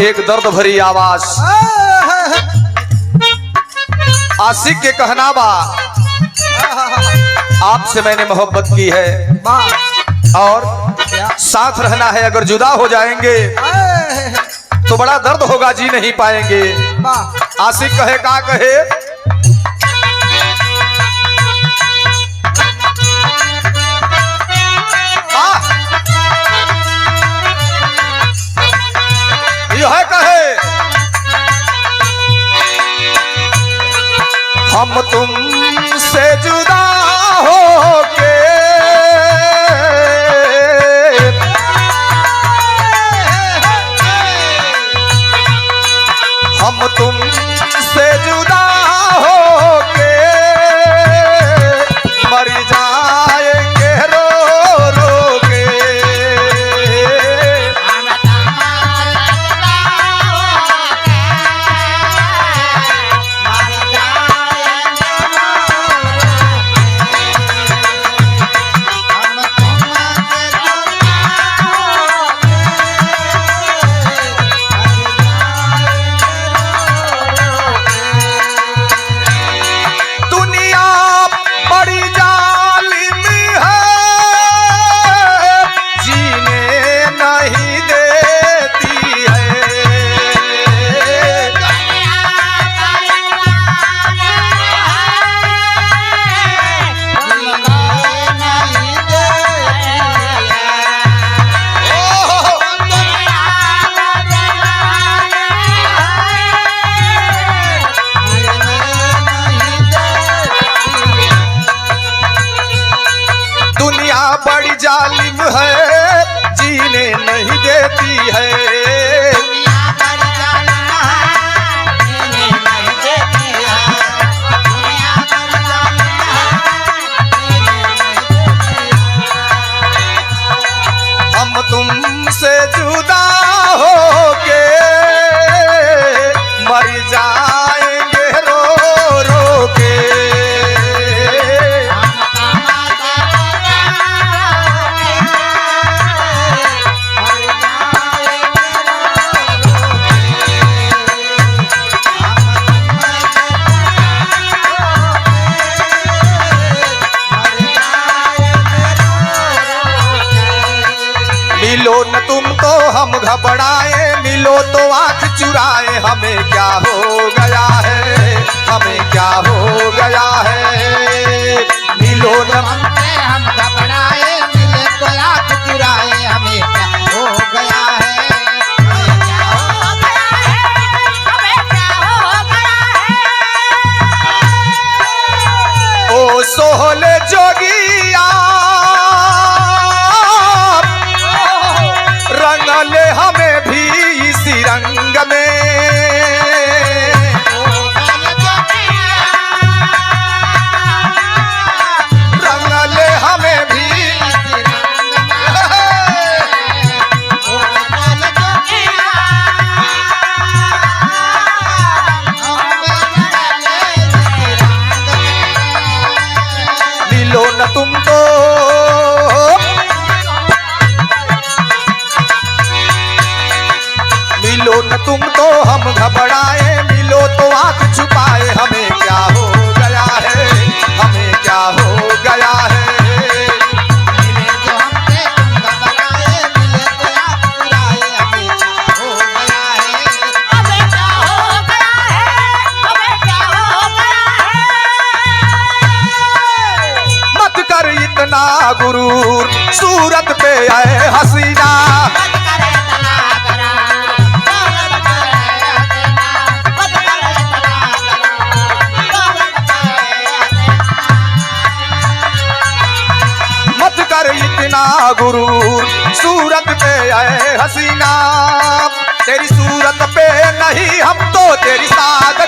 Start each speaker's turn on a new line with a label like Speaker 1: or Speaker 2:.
Speaker 1: एक दर्द भरी आवाज आशिक के कहना बा, आपसे मैंने मोहब्बत की है और साथ रहना है, अगर जुदा हो जाएंगे तो बड़ा दर्द होगा, जी नहीं पाएंगे। आशिक कहे का कहे, यह कहे हम तुमसे जुदा होके हम तुमसे जुदा होके मर जाएंगे रो रो के। बड़ी जालिम है, जीने नहीं देती है। दुनिया बड़ी जालिम है, जीने नहीं देती है। दुनिया बड़ी जालिम है, जीने नहीं देती है। हम तुमसे जुदा होके मर जाएंगे रो रो के। मिलो न तुम तो हम घबराए, मिलो तो आँख चुराए, हमें क्या हो गया है, हमें क्या हो गया है। मिलो न हम घबराए, मिले तो आँख चुराए, हमें क्या हो गया है, हमें क्या हो गया है, हमें क्या हो गया है। ओ सोहले जोगिया रंगले हमें भी इसी रंग में। रंगले हमें भी इसी रंग में। मिलो न तुम तो मिलो न तुम तो हम घबराए, मिलो तो आँख छुपाए, हमें क्या हो गया है, हमें क्या हो गया है। मिले जो हमसे तुम घबराए, मिले तो आँख चुराए, हमें क्या हो गया है, हमें क्या हो गया है, हमें क्या हो गया है। मत कर इतना गुरूर, सूरत पे आए हसीना। इतना गुरूर, सूरत पे आए हसीना, तेरी सूरत पे नहीं हम तो तेरी साद